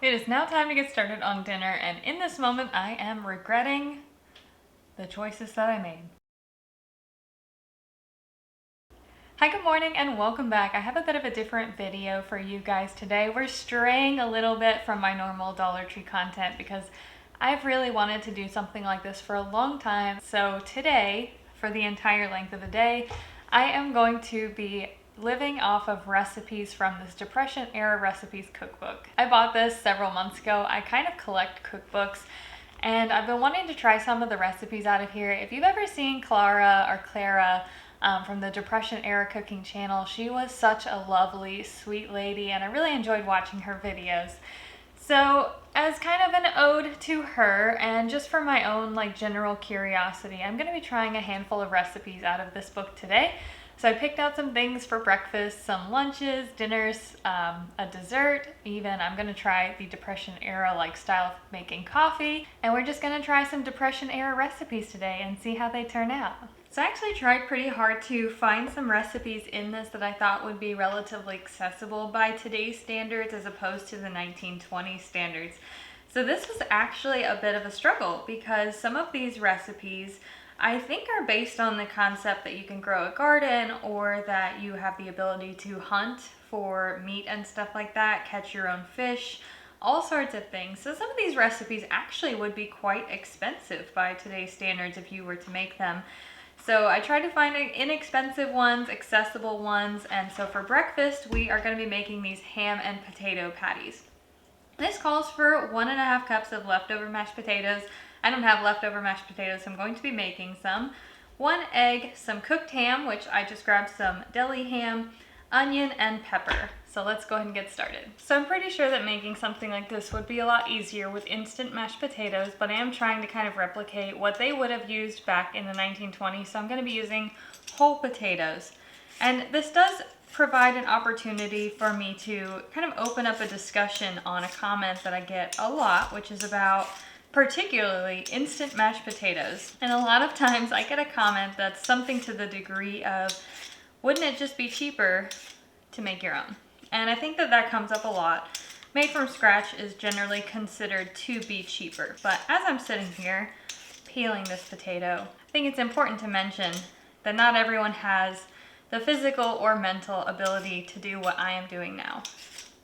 It is now time to get started on dinner, and in this moment I am regretting the choices that I made. Hi, good morning and welcome back. I have a bit of a different video for you guys today. We're straying a little bit from my normal Dollar Tree content because I've really wanted to do something like this for a long time. So today, for the entire length of the day, I am going to be living off of recipes from this Depression era recipes cookbook. I bought this several months ago. I kind of collect cookbooks and I've been wanting to try some of the recipes out of here. If you've ever seen Clara from the Depression era cooking channel, she was such a lovely, sweet lady and I really enjoyed watching her videos. So as kind of an ode to her and just for my own general curiosity, I'm going to be trying a handful of recipes out of this book today. So I picked out some things for breakfast, some lunches, dinners, a dessert, even. I'm going to try the Depression era style of making coffee. And we're just going to try some Depression era recipes today and see how they turn out. So I actually tried pretty hard to find some recipes in this that I thought would be relatively accessible by today's standards as opposed to the 1920s standards. So this was actually a bit of a struggle because some of these recipes I think are based on the concept that you can grow a garden or that you have the ability to hunt for meat and stuff like that, catch your own fish, all sorts of things. So some of these recipes actually would be quite expensive by today's standards if you were to make them. So I tried to find inexpensive ones, accessible ones, and so for breakfast we are going to be making these ham and potato patties. This calls for 1.5 cups of leftover mashed potatoes. I don't have leftover mashed potatoes, so I'm going to be making some. 1 egg, some cooked ham, which I just grabbed some deli ham, onion, and pepper. So let's go ahead and get started. So I'm pretty sure that making something like this would be a lot easier with instant mashed potatoes, but I am trying to kind of replicate what they would have used back in the 1920s. So I'm going to be using whole potatoes. And this does provide an opportunity for me to kind of open up a discussion on a comment that I get a lot, which is about particularly instant mashed potatoes. And a lot of times I get a comment that's something to the degree of, wouldn't it just be cheaper to make your own? And I think that that comes up a lot. Made from scratch is generally considered to be cheaper. But as I'm sitting here peeling this potato, I think it's important to mention that not everyone has the physical or mental ability to do what I am doing now,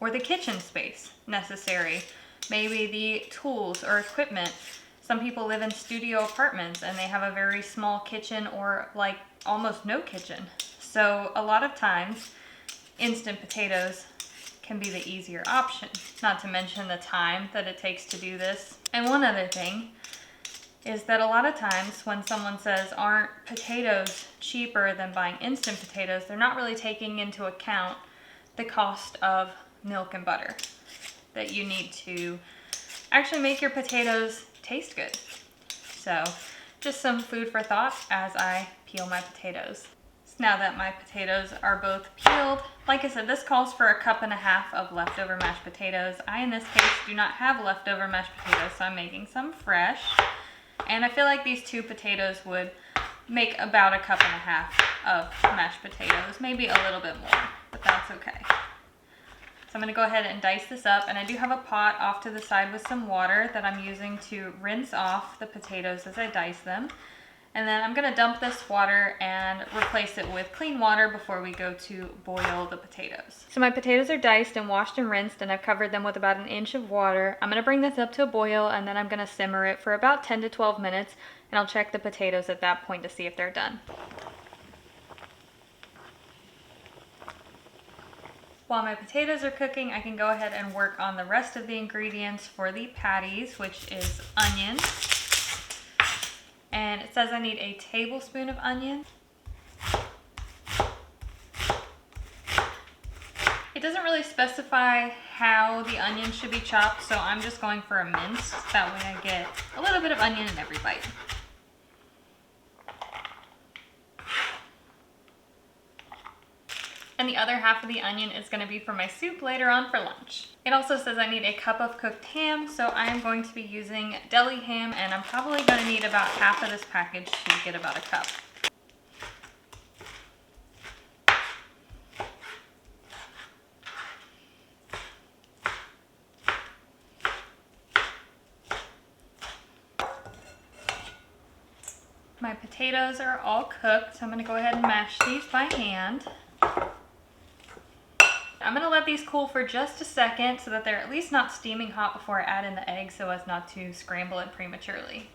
or the kitchen space necessary, maybe the tools or equipment. Some people live in studio apartments and they have a very small kitchen or almost no kitchen. So a lot of times instant potatoes can be the easier option, not to mention the time that it takes to do this. And one other thing is that a lot of times when someone says, aren't potatoes cheaper than buying instant potatoes, they're not really taking into account the cost of milk and butter that you need to actually make your potatoes taste good. So just some food for thought as I peel my potatoes. So now that my potatoes are both peeled, like I said, this calls for 1.5 cups of leftover mashed potatoes. I, in this case, do not have leftover mashed potatoes, so I'm making some fresh. And I feel like these 2 potatoes would make about 1.5 cups of mashed potatoes, maybe a little bit more, but that's okay. So I'm going to go ahead and dice this up, and I do have a pot off to the side with some water that I'm using to rinse off the potatoes as I dice them. And then I'm going to dump this water and replace it with clean water before we go to boil the potatoes. So my potatoes are diced and washed and rinsed, and I've covered them with about 1 inch of water. I'm going to bring this up to a boil, and then I'm going to simmer it for about 10 to 12 minutes, and I'll check the potatoes at that point to see if they're done. While my potatoes are cooking, I can go ahead and work on the rest of the ingredients for the patties, which is onion. And it says I need a tablespoon of onion. It doesn't really specify how the onion should be chopped, so I'm just going for a mince. That way I get a little bit of onion in every bite. And the other half of the onion is going to be for my soup later on for lunch. It also says I need a cup of cooked ham, so I am going to be using deli ham, and I'm probably going to need about half of this package to get about 1 cup. My potatoes are all cooked, so I'm gonna go ahead and mash these by hand. I'm gonna let these cool for just a second so that they're at least not steaming hot before I add in the egg so as not to scramble it prematurely.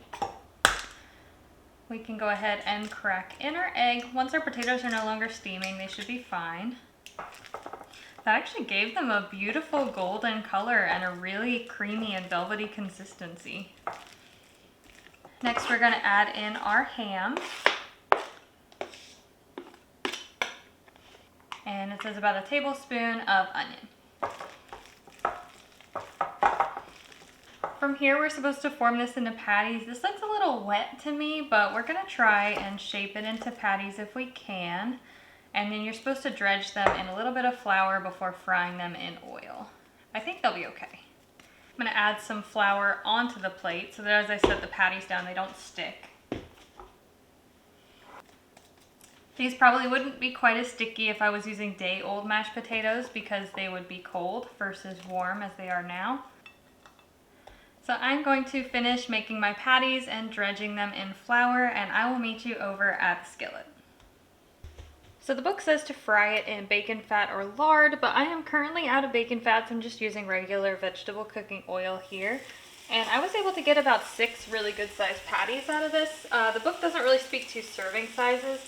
We can go ahead and crack in our egg. Once our potatoes are no longer steaming, they should be fine. That actually gave them a beautiful golden color and a really creamy and velvety consistency. Next, we're gonna add in our ham. And it says about a tablespoon of onion. From here, we're supposed to form this into patties. This looks a little wet to me, but we're gonna try and shape it into patties if we can. And then you're supposed to dredge them in a little bit of flour before frying them in oil. I think they'll be okay. I'm gonna add some flour onto the plate so that as I set the patties down, they don't stick. These probably wouldn't be quite as sticky if I was using day-old mashed potatoes because they would be cold versus warm as they are now. So I'm going to finish making my patties and dredging them in flour, and I will meet you over at the skillet. So the book says to fry it in bacon fat or lard, but I am currently out of bacon fat, so I'm just using regular vegetable cooking oil here. And I was able to get about 6 really good sized patties out of this. The book doesn't really speak to serving sizes.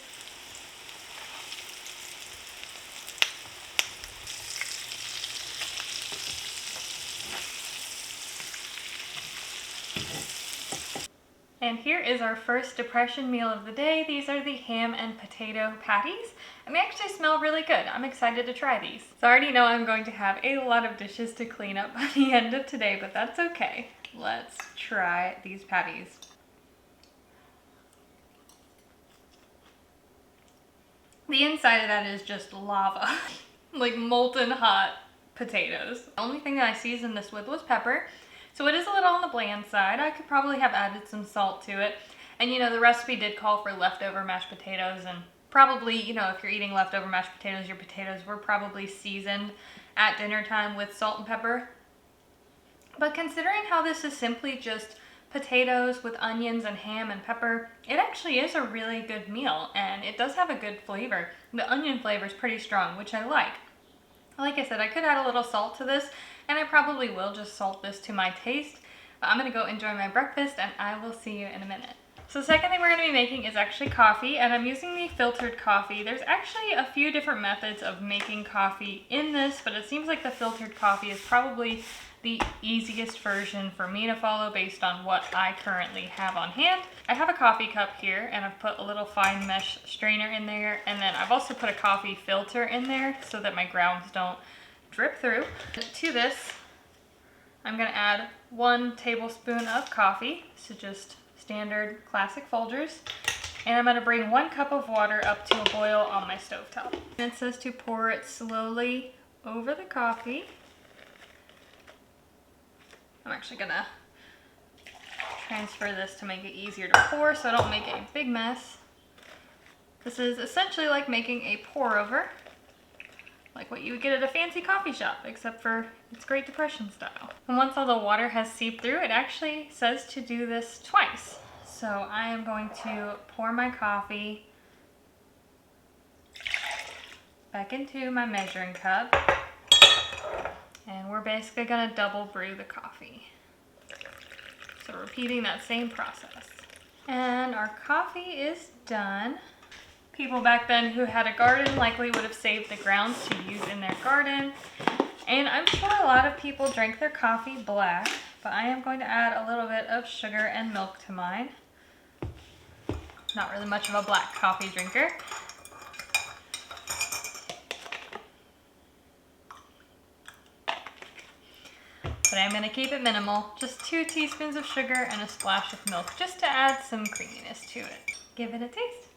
And here is our first depression meal of the day. These are the ham and potato patties, and they actually smell really good. I'm excited to try these. So I already know I'm going to have a lot of dishes to clean up by the end of today, but that's okay. Let's try these patties. The inside of that is just lava, like molten hot potatoes. The only thing that I seasoned this with was pepper. So it is a little on the bland side. I could probably have added some salt to it. And you know, the recipe did call for leftover mashed potatoes, and probably, you know, if you're eating leftover mashed potatoes, your potatoes were probably seasoned at dinner time with salt and pepper. But considering how this is simply just potatoes with onions and ham and pepper, it actually is a really good meal, and it does have a good flavor. The onion flavor is pretty strong, which I like. Like I said, I could add a little salt to this, and I probably will just salt this to my taste. But I'm gonna go enjoy my breakfast, and I will see you in a minute. So the second thing we're gonna be making is actually coffee, and I'm using the filtered coffee. There's actually a few different methods of making coffee in this, but it seems like the filtered coffee is probably the easiest version for me to follow based on what I currently have on hand. I have a coffee cup here, and I've put a little fine mesh strainer in there, and then I've also put a coffee filter in there so that my grounds don't drip through. To this, I'm gonna add 1 tablespoon of coffee, so just standard classic Folgers, and I'm gonna bring 1 cup of water up to a boil on my stovetop. And it says to pour it slowly over the coffee. I'm actually gonna transfer this to make it easier to pour so I don't make a big mess. This is essentially like making a pour over, like what you would get at a fancy coffee shop, except for it's Great Depression style. And once all the water has seeped through, it actually says to do this twice. So I am going to pour my coffee back into my measuring cup, and we're basically gonna double brew the coffee. So repeating that same process. And our coffee is done. People back then who had a garden likely would have saved the grounds to use in their garden. And I'm sure a lot of people drank their coffee black, but I am going to add a little bit of sugar and milk to mine. Not really much of a black coffee drinker. But I'm gonna keep it minimal, just 2 teaspoons of sugar and a splash of milk, just to add some creaminess to it. Give it a taste.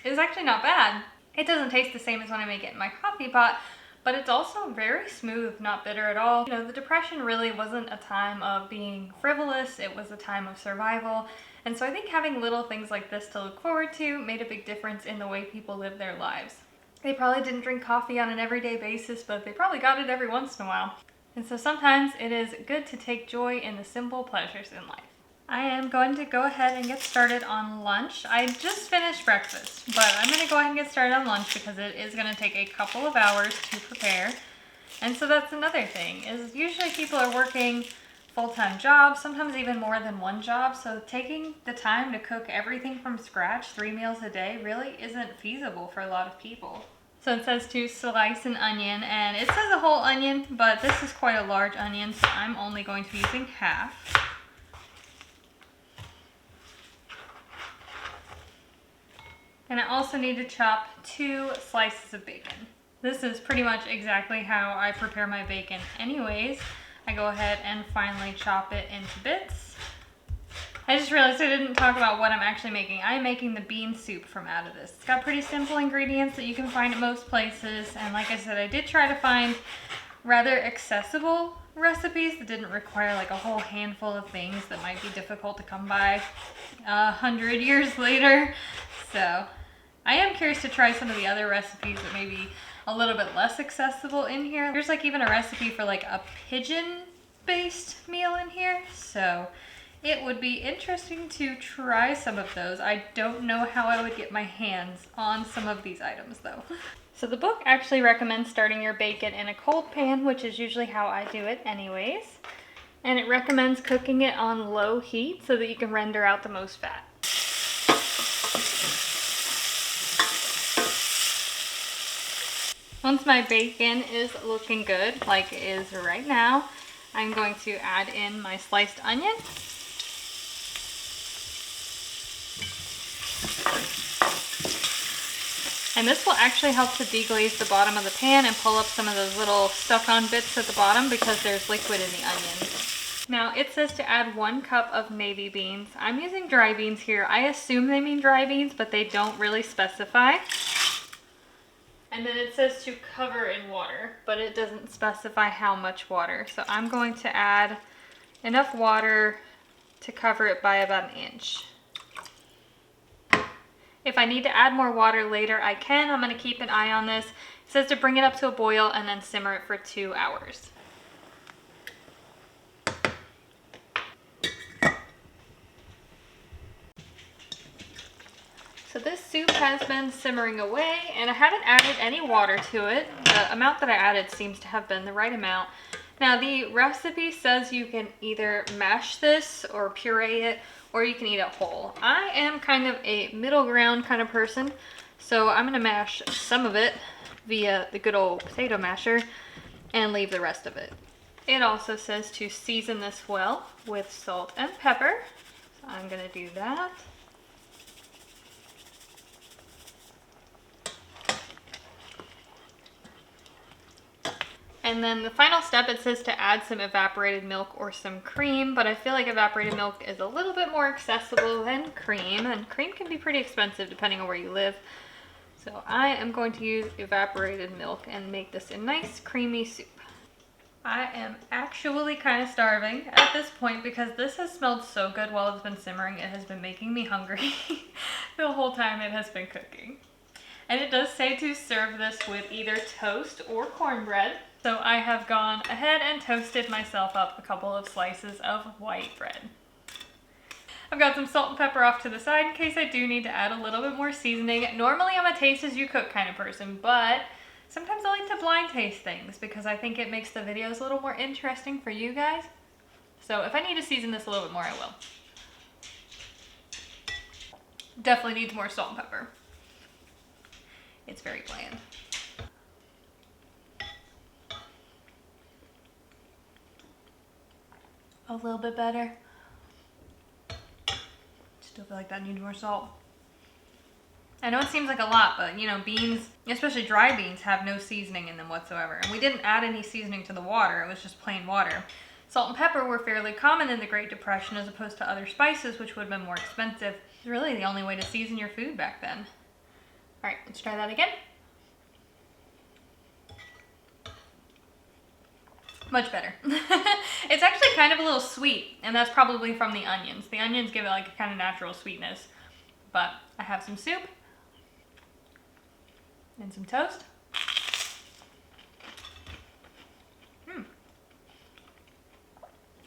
It's actually not bad. It doesn't taste the same as when I make it in my coffee pot, but it's also very smooth, not bitter at all. You know, the Depression really wasn't a time of being frivolous, it was a time of survival. And so I think having little things like this to look forward to made a big difference in the way people live their lives. They probably didn't drink coffee on an everyday basis, but they probably got it every once in a while. And so sometimes it is good to take joy in the simple pleasures in life. I am going to go ahead and get started on lunch. I just finished breakfast, but I'm going to go ahead and get started on lunch because it is going to take a couple of hours to prepare. And so that's another thing, is usually people are working full-time jobs, sometimes even more than one job, so taking the time to cook everything from scratch 3 meals a day really isn't feasible for a lot of people. So it says to slice an onion, and it says a whole onion, but this is quite a large onion, so I'm only going to be using half. And I also need to chop 2 slices of bacon. This is pretty much exactly how I prepare my bacon anyways. I go ahead and finely chop it into bits. I just realized I didn't talk about what I'm actually making. I am making the bean soup from out of this. It's got pretty simple ingredients that you can find at most places. And like I said, I did try to find rather accessible recipes that didn't require like a whole handful of things that might be difficult to come by 100 years later. So I am curious to try some of the other recipes that may be a little bit less accessible in here. There's like even a recipe for like a pigeon-based meal in here, so it would be interesting to try some of those. I don't know how I would get my hands on some of these items though. So the book actually recommends starting your bacon in a cold pan, which is usually how I do it anyways. And it recommends cooking it on low heat so that you can render out the most fat. Once my bacon is looking good, like it is right now, I'm going to add in my sliced onion. And this will actually help to deglaze the bottom of the pan and pull up some of those little stuck-on bits at the bottom because there's liquid in the onion. Now it says to add 1 cup of navy beans. I'm using dry beans here. I assume they mean dry beans, but they don't really specify. And then it says to cover in water, but it doesn't specify how much water. So I'm going to add enough water to cover it by about 1 inch. If I need to add more water later, I can. I'm going to keep an eye on this. It says to bring it up to a boil and then simmer it for 2 hours. So this soup has been simmering away, and I haven't added any water to it. The amount that I added seems to have been the right amount. Now the recipe says you can either mash this or puree it, or you can eat it whole. I am kind of a middle ground kind of person, so I'm going to mash some of it via the good old potato masher and leave the rest of it. It also says to season this well with salt and pepper, so I'm going to do that. And then the final step, it says to add some evaporated milk or some cream, but I feel like evaporated milk is a little bit more accessible than cream, and cream can be pretty expensive depending on where you live. So I am going to use evaporated milk and make this a nice creamy soup. I am actually kind of starving at this point because this has smelled so good while it's been simmering. It has been making me hungry the whole time it has been cooking. And it does say to serve this with either toast or cornbread. So I have gone ahead and toasted myself up a couple of slices of white bread. I've got some salt and pepper off to the side in case I do need to add a little bit more seasoning. Normally I'm a taste as you cook kind of person, but sometimes I like to blind taste things because I think it makes the videos a little more interesting for you guys. So if I need to season this a little bit more, I will. Definitely needs more salt and pepper. It's very bland. A little bit better. Still feel like that needs more salt. I know it seems like a lot, but you know, beans, especially dry beans, have no seasoning in them whatsoever. And we didn't add any seasoning to the water, it was just plain water. Salt and pepper were fairly common in the Great Depression as opposed to other spices, which would have been more expensive. It's really the only way to season your food back then. All right, let's try that again. Much better. It's actually kind of a little sweet, and that's probably from the onions. The onions give it like a kind of natural sweetness. But I have some soup and some toast.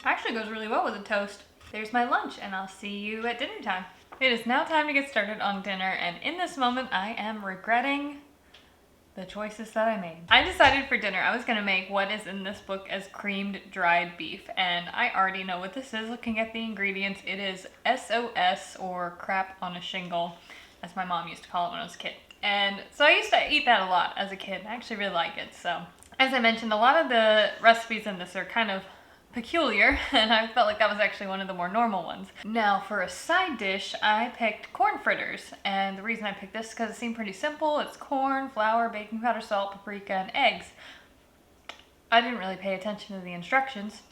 Actually goes really well with a toast. There's my lunch, and I'll see you at dinner time. It is now time to get started on dinner, and in this moment I am regretting the choices that I made. I decided for dinner I was gonna make what is in this book as creamed dried beef, and I already know what this is looking at the ingredients. It is SOS, or crap on a shingle, as my mom used to call it when I was a kid. And so I used to eat that a lot as a kid. I actually really like it. So as I mentioned, a lot of the recipes in this are kind of peculiar, and I felt like that was actually one of the more normal ones. Now for a side dish, I picked corn fritters, and the reason I picked this is because it seemed pretty simple. It's corn, flour, baking powder, salt, paprika, and eggs. I didn't really pay attention to the instructions.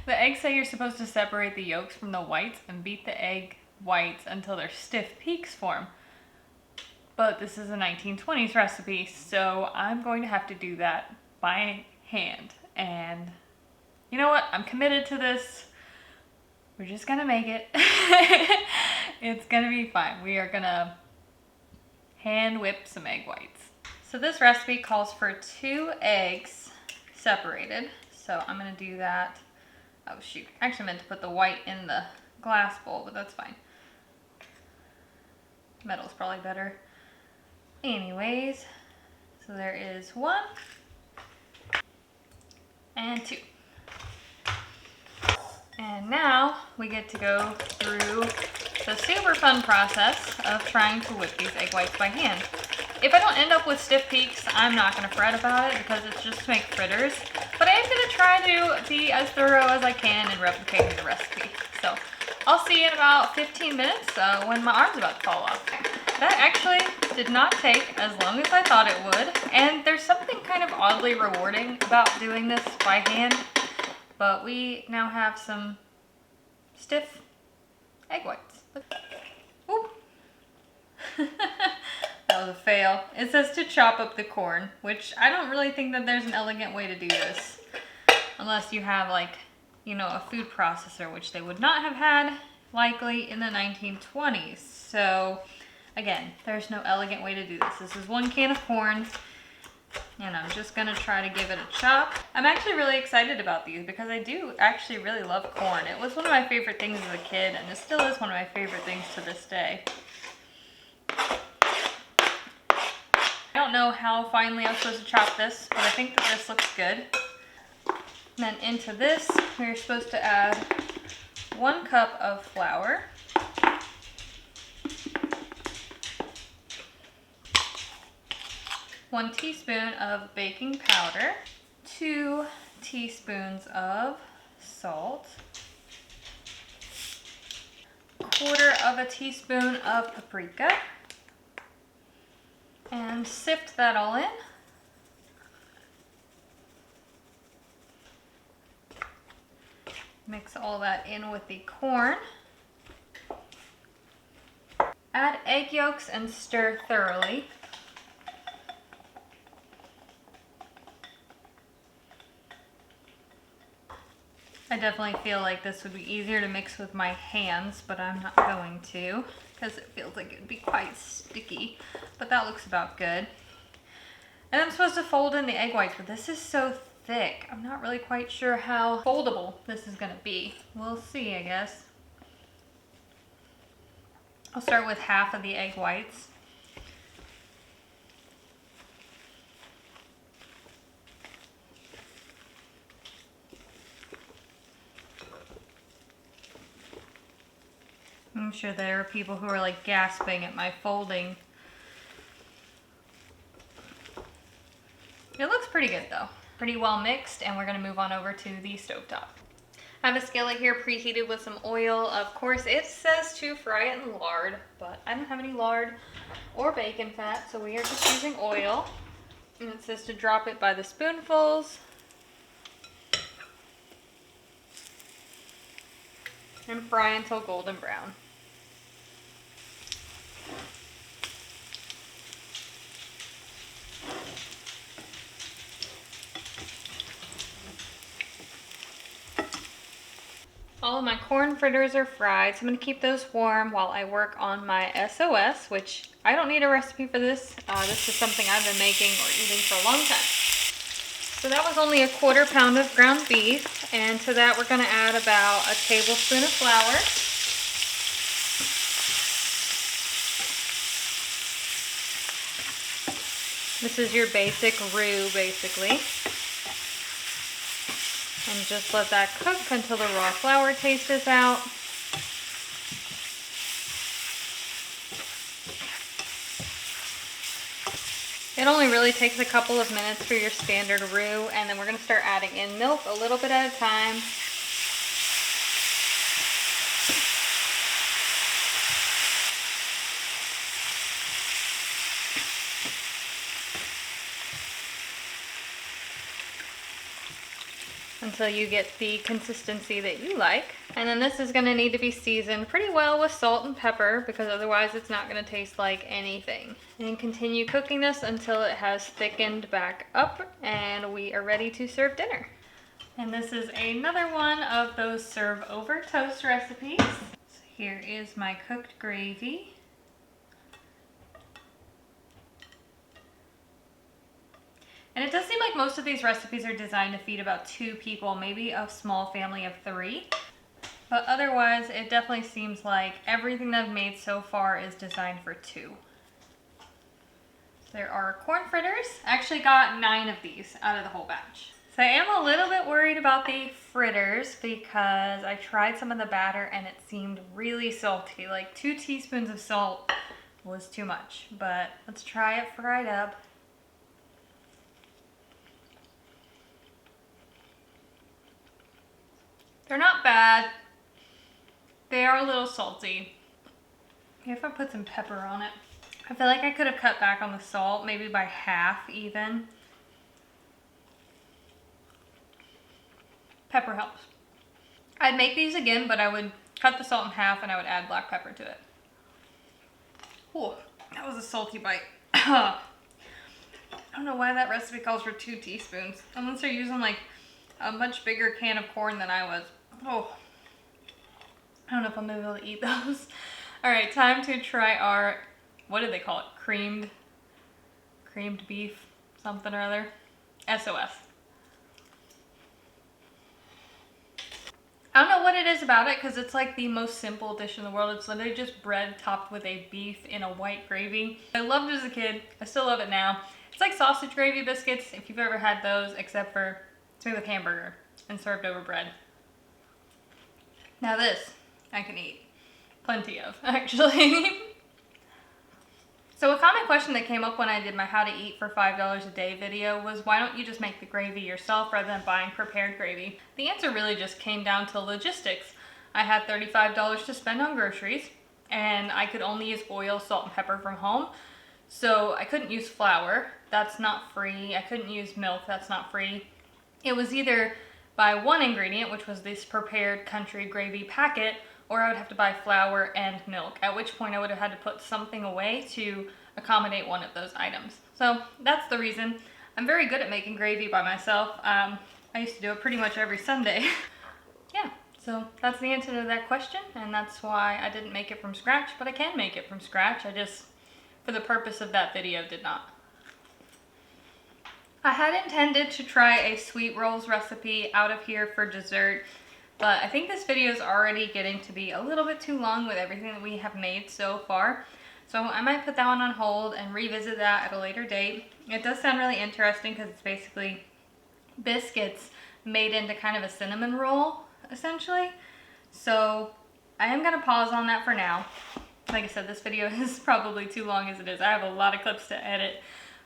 The eggs say you're supposed to separate the yolks from the whites and beat the egg whites until their stiff peaks form. But this is a 1920s recipe, so I'm going to have to do that by hand. And you know what? I'm committed to this. We're just gonna make it. It's gonna be fine. We are gonna hand whip some egg whites. So this recipe calls for 2 eggs separated. So I'm gonna do that. Oh shoot, I actually meant to put the white in the glass bowl, but that's fine. Metal's probably better. Anyways, so there is 1 and 2. And now we get to go through the super fun process of trying to whip these egg whites by hand. If I don't end up with stiff peaks, I'm not going to fret about it because it's just to make fritters. But I am going to try to be as thorough as I can in replicating the recipe. So I'll see you in about 15 minutes when my arm's about to fall off. That actually did not take as long as I thought it would. And there's something kind of oddly rewarding about doing this by hand. But we now have some stiff egg whites. Oop. That was a fail. It says to chop up the corn, which I don't really think that there's an elegant way to do this. Unless you have like, you know, a food processor, which they would not have had likely in the 1920s. So again, there's no elegant way to do this. This is 1 can of corn. And I'm just gonna try to give it a chop. I'm actually really excited about these because I do actually really love corn. It was one of my favorite things as a kid, and it still is one of my favorite things to this day. I don't know how finely I'm supposed to chop this, but I think that this looks good. And then into this, we're supposed to add 1 cup of flour. 1 teaspoon of baking powder, 2 teaspoons of salt, 1/4 teaspoon of paprika, and sift that all in. Mix all that in with the corn. Add egg yolks and stir thoroughly. I definitely feel like this would be easier to mix with my hands, but I'm not going to because it feels like it would be quite sticky, but that looks about good. And I'm supposed to fold in the egg whites, but this is so thick. I'm not really quite sure how foldable this is gonna be. We'll see, I guess. I'll start with half of the egg whites. I'm sure there are people who are like gasping at my folding. It looks pretty good though. Pretty well mixed, and we're gonna move on over to the stovetop. I have a skillet here preheated with some oil. Of course, it says to fry it in lard, but I don't have any lard or bacon fat, so we are just using oil. And it says to drop it by the spoonfuls. And fry until golden brown. All of my corn fritters are fried, so I'm going to keep those warm while I work on my SOS, which I don't need a recipe for this. This is something I've been making or eating for a long time. So that was only a 1/4 pound of ground beef, and to that we're going to add about a tablespoon of flour. This is your basic roux, basically. And just let that cook until the raw flour taste is out. It only really takes a couple of minutes for your standard roux, and then we're going to start adding in milk a little bit at a time. Until you get the consistency that you like. And then this is going to need to be seasoned pretty well with salt and pepper, because otherwise it's not going to taste like anything. And continue cooking this until it has thickened back up and we are ready to serve dinner. And this is another one of those serve over toast recipes. So here is my cooked gravy. And it does seem like most of these recipes are designed to feed about 2 people, maybe a small family of 3. But otherwise, it definitely seems like everything that I've made so far is designed for 2. There are corn fritters. I actually got 9 of these out of the whole batch. So I am a little bit worried about the fritters because I tried some of the batter and it seemed really salty. Like 2 teaspoons of salt was too much. But let's try it fried up. They're not bad. They are a little salty. Maybe if I put some pepper on it. I feel like I could have cut back on the salt, maybe by half even. Pepper helps. I'd make these again, but I would cut the salt in half and I would add black pepper to it. Ooh, that was a salty bite. I don't know why that recipe calls for 2 teaspoons. Unless they're using like a much bigger can of corn than I was. Oh, I don't know if I'm gonna be able to eat those. All right, time to try our, what did they call it? Creamed beef, something or other. SOS. I don't know what it is about it because it's like the most simple dish in the world. It's literally just bread topped with a beef in a white gravy. I loved it as a kid. I still love it now. It's like sausage gravy biscuits, if you've ever had those, except for it's made with hamburger and served over bread. Now this, I can eat. Plenty of, actually. So a common question that came up when I did my how to eat for $5 a day video was, why don't you just make the gravy yourself rather than buying prepared gravy? The answer really just came down to logistics. I had $35 to spend on groceries and I could only use oil, salt, and pepper from home. So I couldn't use flour, that's not free. I couldn't use milk, that's not free. It was either buy one ingredient, which was this prepared country gravy packet, or I would have to buy flour and milk, at which point I would have had to put something away to accommodate one of those items. So that's the reason. I'm very good at making gravy by myself. I used to do it pretty much every Sunday. Yeah, so that's the answer to that question, and that's why I didn't make it from scratch, but I can make it from scratch. I just, for the purpose of that video, did not. I had intended to try a sweet rolls recipe out of here for dessert, but I think this video is already getting to be a little bit too long with everything that we have made so far. So I might put that one on hold and revisit that at a later date. It does sound really interesting because it's basically biscuits made into kind of a cinnamon roll, essentially. So I am gonna pause on that for now. Like I said, this video is probably too long as it is. I have a lot of clips to edit.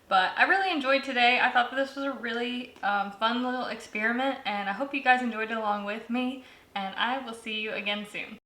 But I really enjoyed today. I thought that this was a really fun little experiment, and I hope you guys enjoyed it along with me, and I will see you again soon.